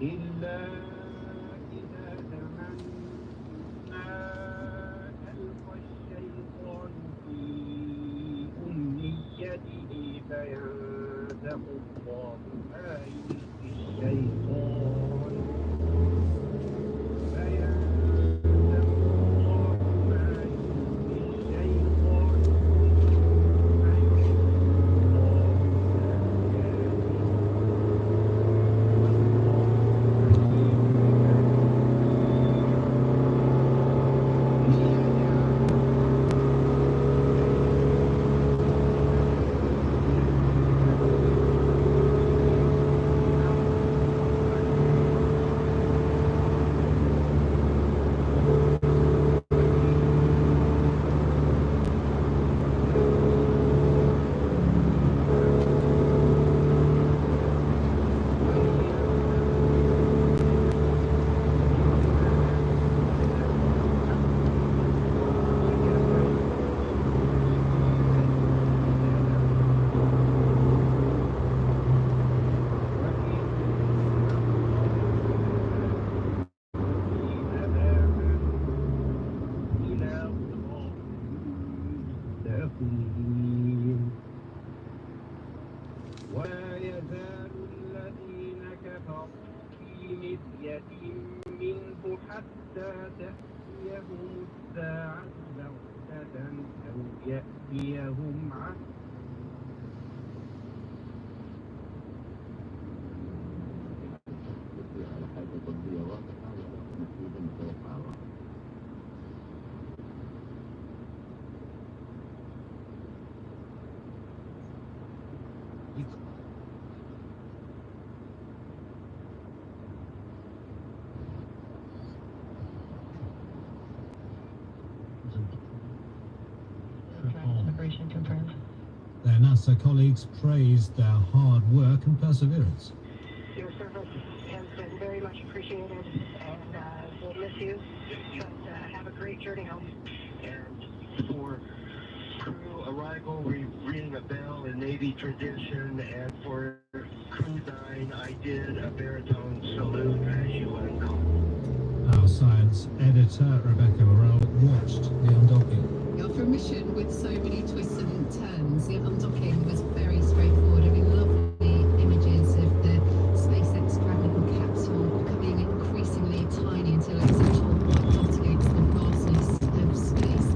إلا إذا تمنى ألقى الشيطان في أمنيته فينسخ الله ما يلقي الشيطان ولا يزال الذين كفروا في مرية منه حتى تأتيهم الساعة بغتة أو يأتيهم Their NASA colleagues praised their hard work and perseverance. Your service has been very much appreciated, and we'll miss you, but have a great journey home. And for crew arrival, we ring a bell in Navy tradition, and for crew 9, I did a baritone salute as you uncalled. Our science editor, Rebecca Morrell, watched the undocking. After a mission with so many twists and turns, the undocking was very straightforward. I mean, lovely images of the SpaceX Dragon capsule becoming increasingly tiny until it's a little white dot against the vastness of space.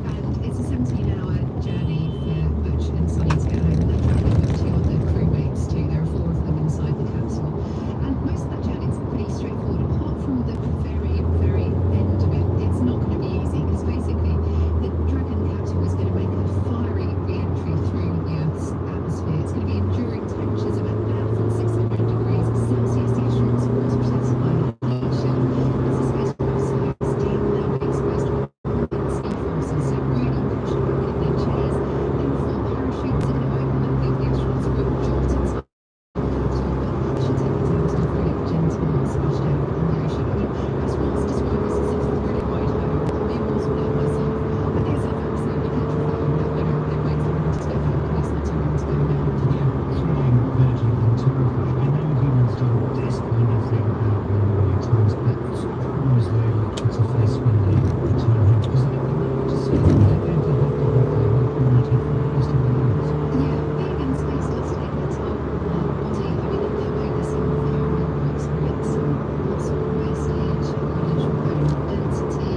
And it's a 17-hour journey for Butch and Sunny to get home. They're travelling with 2 other crewmates too. There are 4 of them inside the capsule. And most of that journey is pretty straightforward, apart from the very, very end of it. It's not going to be easy because basically the Dragon capsule is going to make a fiery re-entry through the Earth's atmosphere. It's going to be enduring temperatures of 1,600 degrees Celsius. The astronauts are also protected by radiation. As the spacecraft slows down, they'll be exposed to intense e-forces, so really push back in their chairs. Then 4 parachutes are going to open and leave the astronauts will dropped inside the capsule, but it should take it down to a very gentle splashdown on the ocean. I mean, astronauts describe this as a thrilling ride home. I'm being more than that myself. But it's absolutely petrifying that they're waiting to go back, at least not too long to go now. Yeah, thrilling, magic, and terrifying. I know humans do this kind of thing many times, but surprise they look to face when they return home, because they don't know what to see. They're going to have their work monitored for the rest of their lives. Yeah, being in space does take a toll on the body. I mean, they're witnessing environment works with some muscle wastage, unusual bone density,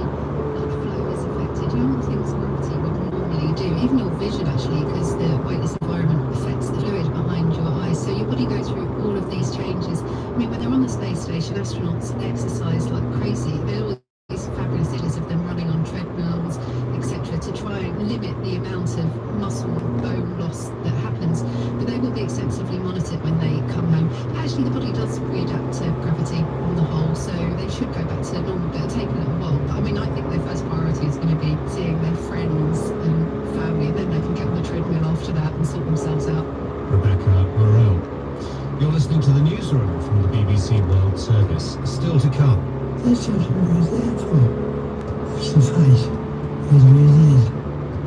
blood flow is affected. You know, all things gravity would normally do, even your vision actually, because the weightless environment affects the fluid behind your eyes. So your body goes through all of these changes. I mean, when they're on the space station, astronauts exercise like crazy. There are all these fabulous images of them running on treadmills, etc., to try and limit the amount of muscle bone loss that happens. But they will be extensively monitored when they come home. Actually, the body does readapt to gravity on the whole, so they should go back to normal, but it'll take a little while. But I mean, I think their first priority is going to be seeing their friends and family, and then they can get on the treadmill after that and sort themselves out. Rebecca Morrell. You're listening to the newsroom from the BBC World Service. Still to come. That's what I was there for. Suffice. It really is.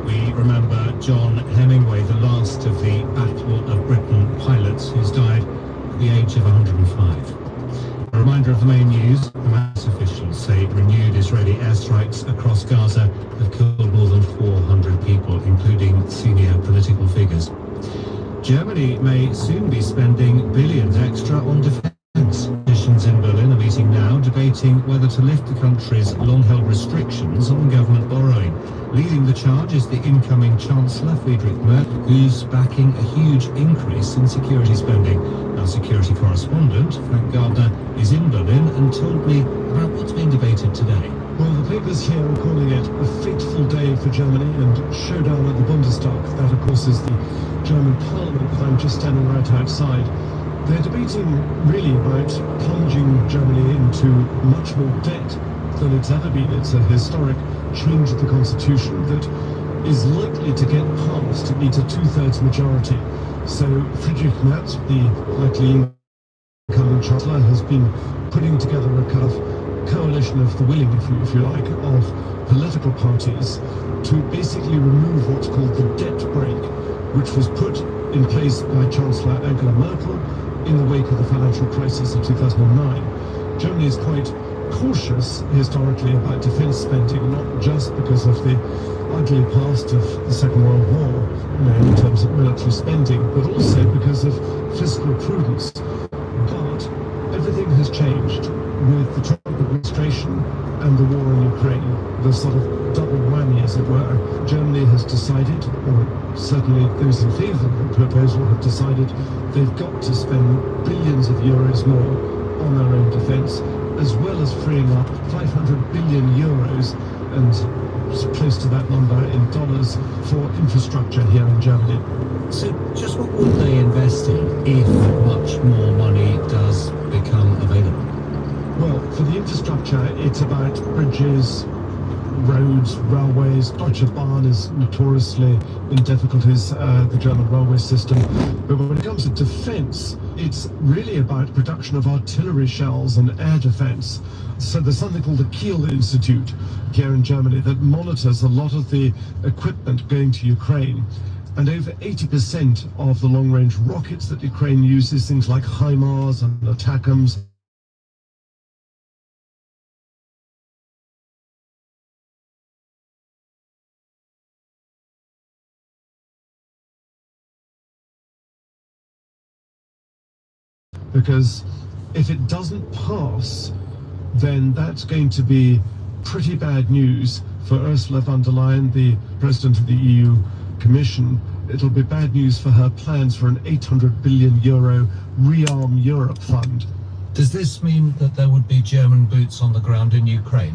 We remember John Hemingway, the last of the Battle of Britain pilots, who's died at the age of 105. A reminder the main news. Hamas officials say renewed Israeli airstrikes across Gaza have killed more than 400 people, including senior political figures. Germany may soon be spending billions extra on defence. Politicians in Berlin are meeting now, debating whether to lift the country's long-held restrictions on government borrowing. Leading the charge is the incoming Chancellor, Friedrich Merz, who's backing a huge increase in security spending. Our security correspondent, Frank Gardner, is in Berlin and told me about what's being debated today. Well, the papers here are calling it a fateful day for Germany and showdown at the Bundestag. That, of course, is the German parliament that I'm just standing right outside. They're debating really about plunging Germany into much more debt than it's ever been. It's a historic change of the constitution that is likely to get passed. It needs a two-thirds majority. So Friedrich Merz, the likely incoming chancellor, has been putting together a kind of coalition of the willing, if you like, of political parties to basically remove what's called the debt brake, which was put in place by Chancellor Angela Merkel in the wake of the financial crisis of 2009. Germany is quite cautious historically about defence spending, not just because of the ugly past of the Second World War, in terms of military spending, but also because of fiscal prudence. But everything has changed with the Trump administration and the war in Ukraine, the sort of double whammy, as it were. Germany has decided, or certainly those in favour of the proposal have decided, they've got to spend billions of euros more on their own defence, as well as freeing up 500 billion euros and close to that number in dollars for infrastructure here in Germany. So just what would they invest in if much more money does become available? Well, for the infrastructure, it's about bridges, roads, railways. Deutsche Bahn is notoriously in difficulties, the German railway system. But when it comes to defence, it's really about production of artillery shells and air defence. So there's something called the Kiel Institute here in Germany that monitors a lot of the equipment going to Ukraine. And over 80% of the long-range rockets that Ukraine uses, things like HIMARS and ATACMS, because if it doesn't pass, then that's going to be pretty bad news for Ursula von der Leyen, the president of the EU Commission. It'll be bad news for her plans for an 800 billion euro Rearm Europe fund. Does this mean that there would be German boots on the ground in Ukraine?